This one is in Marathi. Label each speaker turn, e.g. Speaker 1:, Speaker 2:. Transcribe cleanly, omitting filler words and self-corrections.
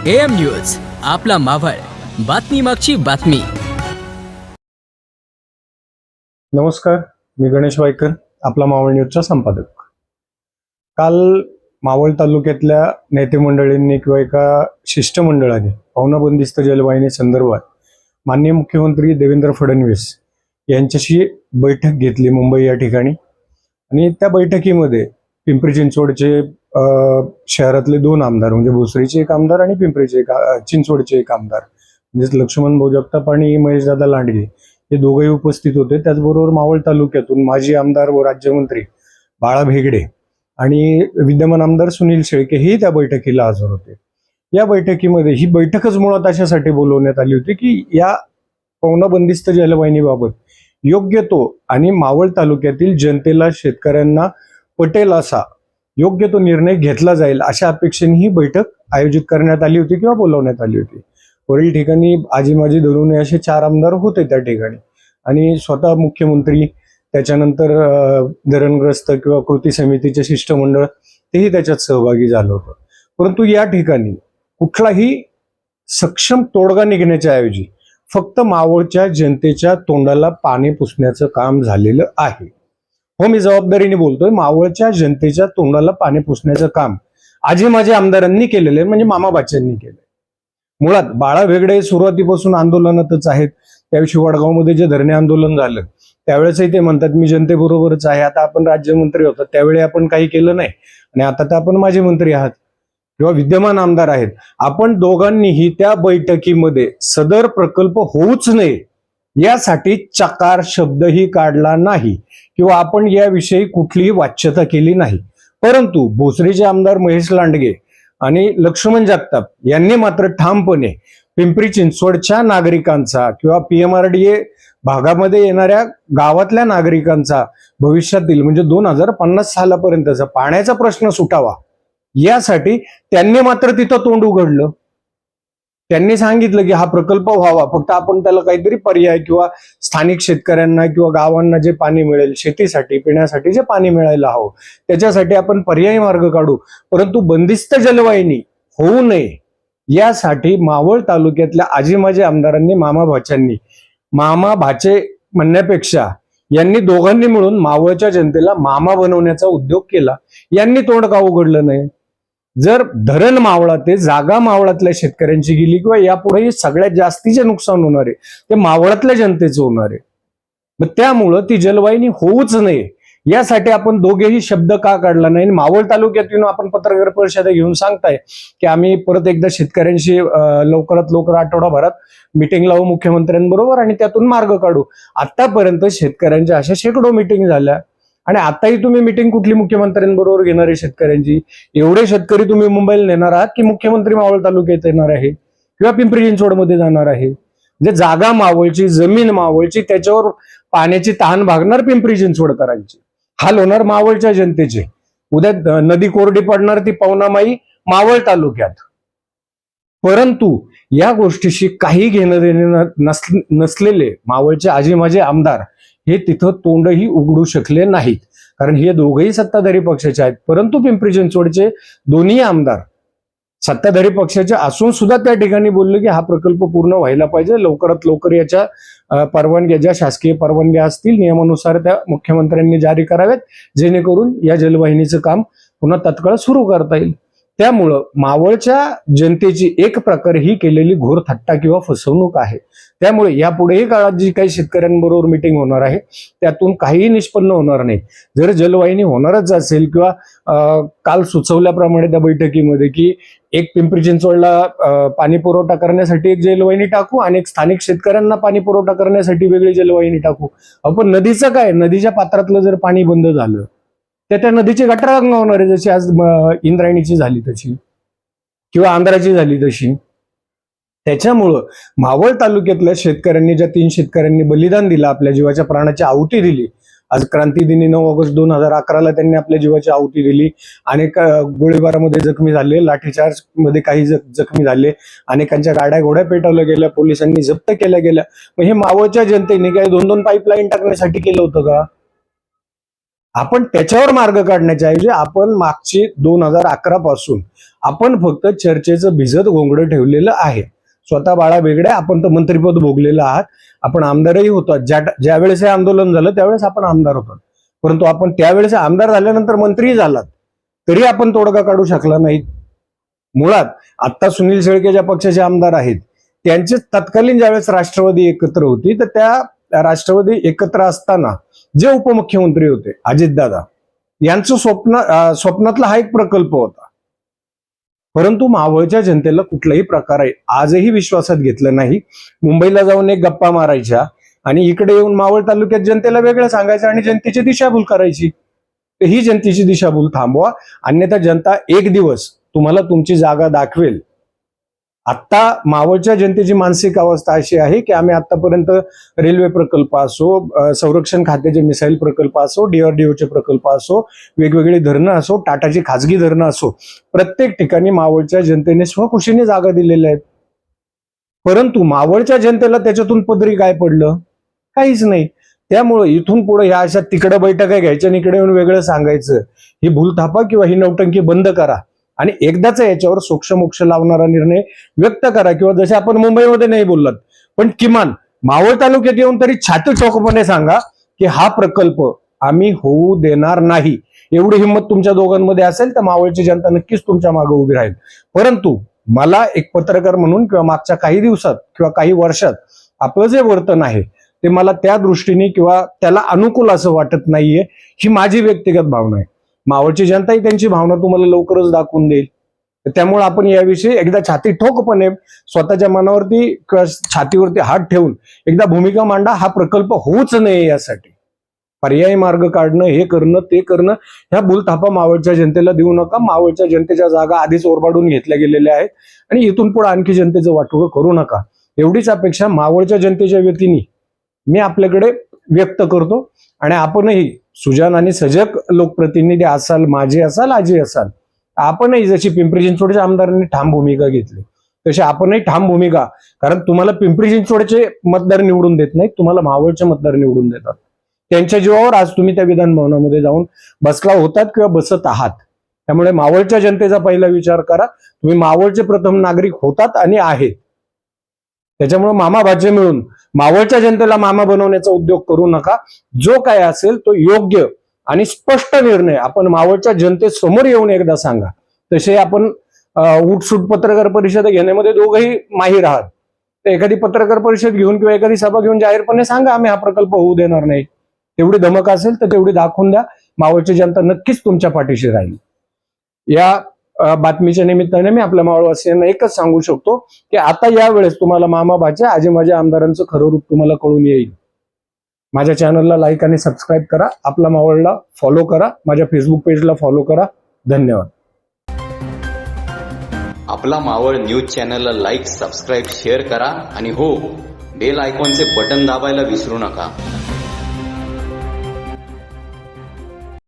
Speaker 1: AM न्यूज आपला मावळ बातमी मागची बातमी।
Speaker 2: नमस्कार, मी गणेश वायकर, आपला मावळ न्यूजचा संपादक। काल मावळ तालुक्यातल्या नेते मंडळींनी किंवा एका शिष्टमंडळाने पाहुणा बंदिस्त जलवाहिनी संदर्भात माननीय मुख्यमंत्री देवेंद्र फडणवीस यांच्याशी बैठक घेतली मुंबई या ठिकाणी। आणि त्या बैठकीमध्ये पिंपरी चिंचवडचे शहरातले दोन आमदार म्हणजे भोसरीचे एक आमदार आणि पिंपरीचे चिंचवडचे एक आमदार म्हणजे लक्ष्मण भाऊ जगताप आणि महेशदादा लांडगे हे दोघेही उपस्थित होते। त्याचबरोबर मावळ तालुक्यातून माजी आमदार व राज्यमंत्री बाळा भेगडे आणि विद्यमान आमदार सुनील शेळके हेही त्या बैठकीला हजर होते। या बैठकीमध्ये ही बैठकच मुळात अशासाठी बोलवण्यात आली होती की या पाहुणा बंदिस्त जलवाहिनीबाबत योग्य तो आणि मावळ तालुक्यातील जनतेला शेतकऱ्यांना पटेल असा योग्य तो निर्णय घेतला जाईल अशा अपेक्षेने ही बैठक आयोजित करण्यात आली होती किंवा बोलवण्यात आली होती। वरील ठिकाणी आजी माजी धरून असे 4 आमदार होते त्या ठिकाणी आणि स्वतः मुख्यमंत्री, त्याच्यानंतर धरणग्रस्त किंवा कृती समितीचे शिष्टमंडळ तेही त्याच्यात सहभागी झालं होतं। परंतु या ठिकाणी कुठलाही सक्षम तोडगा निघण्याच्या ऐवजी फक्त मावळच्या जनतेच्या तोंडाला पाणी पुसण्याचं काम झालेलं आहे। हो, मी जबाबदारीने बोलतोय, मावळच्या जनतेच्या तोंडाला पाणी पुसण्याचं काम आजी माझे आमदारांनी केलेलं आहे, म्हणजे मामा बाच्यांनी केलंय। मुळात बाळा भेगडे सुरुवातीपासून आंदोलनातच आहेत। त्याविषयी वडगावमध्ये जे धरणे आंदोलन झालं त्यावेळेसही ते म्हणतात मी जनतेबरोबरच आहे। आता आपण राज्यमंत्री होता त्यावेळी आपण काही केलं नाही आणि आता तर आपण माजी मंत्री आहात किंवा विद्यमान आमदार आहेत। आपण दोघांनीही त्या बैठकीमध्ये सदर प्रकल्प होऊच नये यासाठी चकार शब्दही काढला नाही किंवा आपण याविषयी कुठलीही वाच्यता केली नाही। परंतु भोसरीचे आमदार महेश लांडगे आणि लक्ष्मण जगताप यांनी मात्र ठामपणे पिंपरी चिंचवडच्या नागरिकांचा किंवा PMRDA भागामध्ये येणाऱ्या गावातल्या नागरिकांचा भविष्यातील म्हणजे 2050 सालापर्यंतचा पाण्याचा प्रश्न सुटावा यासाठी त्यांनी मात्र तिथं तोंड उघडलं। त्यांनी सांगितलं की हा प्रकल्प व्हावा, फक्त आपण त्याला काहीतरी पर्याय किंवा स्थानिक शेतकऱ्यांना किंवा गावांना जे पाणी मिळेल शेतीसाठी पिण्यासाठी जे पाणी मिळायला हवं त्याच्यासाठी आपण पर्यायी मार्ग काढू, परंतु बंदिस्त जलवाहिनी होऊ नये यासाठी मावळ तालुक्यातल्या आजी माजी आमदारांनी मामा भाचे म्हणण्यापेक्षा यांनी दोघांनी मिळून मावळच्या जनतेला मामा बनवण्याचा उद्योग केला। यांनी तोंड का उघडलं नाही? जर धरण मावळात जागा मावळातल्या शेतकऱ्यांची गेली किंवा यापुढेही सगळ्यात जास्तीचे नुकसान होणार आहे ते मावळातल्या जनतेचं होणार आहे। मग त्यामुळं ती जलवाहिनी होऊच नये यासाठी आपण दोघेही शब्द का काढला नाही? मावळ तालुक्यातून आपण पत्रकार परिषद घेऊन सांगताय की आम्ही परत एकदा शेतकऱ्यांशी लवकरात लवकर आठवडाभरात मिटिंग लावू मुख्यमंत्र्यांबरोबर आणि त्यातून मार्ग काढू। आतापर्यंत शेतकऱ्यांच्या अशा शेकडो मिटिंग झाल्या आणि आताही तुम्ही मिटिंग कुठली मुख्यमंत्र्यांबरोबर घेणार आहे शेतकऱ्यांची? एवढे शेतकरी तुम्ही मुंबईला नेणार आहात की मुख्यमंत्री मावळ तालुक्यात येणार आहे किंवा पिंपरी चिंचवडमध्ये जाणार आहे? म्हणजे जागा मावळची, जमीन मावळची, त्याच्यावर पाण्याची तहान भागणार पिंपरी चिंचवडकरांची, हाल होणार मावळच्या जनतेचे। उद्या नदी कोरडी पडणार ती पवनामाई मावळ तालुक्यात। परंतु या गोष्टीशी काही घेणं देणं नसलेले मावळचे आजी माझे आमदार हे तिथं तोंडही उघडू शकले नाहीत, कारण हे दोघेही सत्ताधारी पक्षाचे आहेत। परंतु पिंपरी चिंचवडचे दोन्ही आमदार सत्ताधारी पक्षाचे असून सुद्धा त्या ठिकाणी बोलले की हा प्रकल्प पूर्ण व्हायला पाहिजे, लवकरात लवकर याच्या परवानग्या ज्या शासकीय परवानग्या असतील नियमानुसार त्या मुख्यमंत्र्यांनी जारी कराव्यात, जेणेकरून या जलवाहिनीचं काम पुन्हा तत्काळ सुरू करता येईल। त्यामुळं मावळच्या जनतेची एक प्रकारे ही केलेली घोर थट्टा किंवा फसवणूक आहे। त्यामुळे यापुढेही काळात जी काही शेतकऱ्यांबरोबर मिटिंग होणार आहे त्यातून काहीही निष्पन्न होणार नाही। जर जलवाहिनी होणारच असेल किंवा काल सुचवल्याप्रमाणे त्या बैठकीमध्ये की एक पिंपरी चिंचवडला पाणी पुरवठा करण्यासाठी एक जलवाहिनी टाकू आणि एक स्थानिक शेतकऱ्यांना पाणी पुरवठा करण्यासाठी वेगळी जलवाहिनी टाकू। आपण नदीचं काय, नदीच्या पात्रातलं जर पाणी बंद झालं तर त्या नदीची गटारगंगा होणार आहे, जशी आज इंद्रायणीची झाली तशी किंवा आंध्राची झाली तशी। त्याच्यामुळं मावळ तालुक्यातल्या शेतकऱ्यांनी ज्या 3 शेतकऱ्यांनी बलिदान दिलं, आपल्या जीवाच्या प्राणाची आहुती दिली, आज क्रांतिदिनी 9 ऑगस्ट 2011ला त्यांनी आपल्या जीवाची आहुती दिली, अनेक गोळीबारामध्ये जखमी झाले, लाठीचार्ज मध्ये काही जखमी झाले, अनेकांच्या गाड्या घोड्या पेटवल्या गेल्या, पोलिसांनी जप्त केल्या गेल्या। मग हे मावळच्या जनतेने काही 2-2 पाईपलाईन टाकण्यासाठी केलं होतं का? आपण त्याच्यावर मार्ग काढण्याच्या ऐवजी आपण मागची 2011 पासून आपण फक्त चर्चेचं भिजत घोंगडं ठेवलेलं आहे. स्वतः बाळा वेगळे, आपण तर मंत्रिपद भोगलेलं आहात, आपण आमदारही होतो. ज्या वेळेस हे आंदोलन झालं त्यावेळेस आपण आमदार होतो, परंतु आपण त्यावेळेस आमदार झाल्यानंतर मंत्री झालात तरी आपण तोडगा काढू शकला नाही. मुळात आता सुनील शेळके ज्या पक्षाचे आमदार आहेत त्यांचे तत्कालीन ज्यावेळेस राष्ट्रवादी एकत्र होती तर त्या राष्ट्रवादी एकत्र असताना जे उपमुख्यमंत्री होते अजितदादा यांचं स्वप्नातला हा एक प्रकल्प होता. परंतु मावळच्या जनतेला कुठलाही प्रकारे आजही विश्वासात घेतलं नाही. मुंबईला जाऊन एक गप्पा मारायच्या आणि इकडे येऊन मावळ तालुक्यात जनतेला वेगळं सांगायचं आणि जनतेची दिशाभूल करायची. तर ही जनतेची दिशाभूल थांबवा, अन्यथा जनता एक दिवस तुम्हाला तुमची जागा दाखवेल. आत्ता मावळच्या जनतेची मानसिक अवस्था अशी आहे की आम्ही आतापर्यंत रेल्वे प्रकल्प असो, संरक्षण खात्याचे मिसाईल प्रकल्प असो, DRDOचे प्रकल्प असो, वेगवेगळी धरणं असो, टाटाची खाजगी धरणं असो, प्रत्येक ठिकाणी मावळच्या जनतेने स्वखुशीने जागा दिलेल्या आहेत. परंतु मावळच्या जनतेला त्याच्यातून पदरी काय पडलं? काहीच नाही. त्यामुळे इथून पुढे ह्या अशा तिकडं बैठका घ्यायच्या आणि इकडे येऊन वेगळं सांगायचं, ही भूलथापा किंवा ही नौटंकी बंद करा आणि एकदाच याच्यावर सोक्षमोक्ष लावणारा निर्णय व्यक्त करा. किंवा जसे आपण मुंबईमध्ये नाही बोललात, पण किमान मावळ तालुक्यात येऊन तरी छाती ठोकपणे सांगा की हा प्रकल्प आम्ही होऊ देणार नाही. एवढी हिंमत तुमच्या दोघांमध्ये असेल तर मावळची जनता नक्कीच तुमच्या मागे उभी राहील. परंतु मला एक पत्रकार म्हणून किंवा मागच्या काही दिवसात किंवा काही वर्षात आपलं जे वर्तन आहे ते मला त्या दृष्टीने किंवा त्याला अनुकूल असं वाटत नाहीये. ही माझी व्यक्तिगत भावना आहे. मावळची जनताही त्यांची भावना तुम्हाला लवकरच दाखवून देईल. त्यामुळे आपण याविषयी एकदा छाती ठोकपणे स्वतःच्या मनावरती किंवा छातीवरती हात ठेवून एकदा भूमिका मांडा. हा प्रकल्प होऊच नये यासाठी पर्यायी मार्ग काढणं, हे करणं ते करणं, ह्या भूलथापा मावळच्या जनतेला देऊ नका. मावळच्या जनतेच्या जागा आधीच ओरबाडून घेतल्या गेलेल्या आहेत आणि इथून पुढे आणखी जनतेचं वाटोळं करू नका. एवढीच अपेक्षा मावळच्या जनतेच्या वतीने मी आपल्याकडे व्यक्त करतो. आणि आपणही सुजान आणि सजग लोकप्रतिनिधी असाल, माझे असाल, आजी असाल, आपणही जशी पिंपरी चिंचवडच्या आमदारांनी ठाम भूमिका घेतली तशी आपणही ठाम भूमिका, कारण तुम्हाला पिंपरी चिंचवडचे मतदार निवडून देत नाहीत, तुम्हाला मावळचे मतदार निवडून देतात. त्यांच्या जीवावर आज तुम्ही त्या विधान भवनामध्ये जाऊन बसला होतात किंवा बसत आहात. त्यामुळे मावळच्या जनतेचा पहिला विचार करा. तुम्ही मावळचे प्रथम नागरिक होतात आणि आहेत. त्याच्यामुळे मामा भाचे मिळून मावळच्या जनतेला मामा बनवण्याचा उद्योग करू नका. जो काय असेल तो योग्य आणि स्पष्ट निर्णय आपण मावळच्या जनतेसमोर येऊन एकदा सांगा. तसे आपण उठसूट पत्रकार परिषद घेण्यामध्ये दोघंही माहीर आहात. तर एखादी पत्रकार परिषद घेऊन किंवा एखादी सभा घेऊन जाहीरपणे सांगा आम्ही हा प्रकल्प होऊ देणार नाही. तेवढी धमक असेल तर तेवढी दाखवून द्या. मावळची जनता नक्कीच तुमच्या पाठीशी राहील. या बातमीच्या निमित्ताने मी आपल्या मावळवासियांना एकच सांगू शकतो की आता यावेळेस तुम्हाला मामा भाच्या आजी माझ्या आमदारांचं खरं रूप तुम्हाला कळून येईल. माझ्या चॅनलला लाईक आणि सबस्क्राईब करा. आपला मावळला फॉलो करा. माझ्या फेसबुक पेजला फॉलो करा. धन्यवाद.
Speaker 3: आपला मावळ न्यूज चॅनलला लाईक, सबस्क्राईब, शेअर करा आणि हो, बेल आयकॉनचे बटन दाबायला विसरू नका.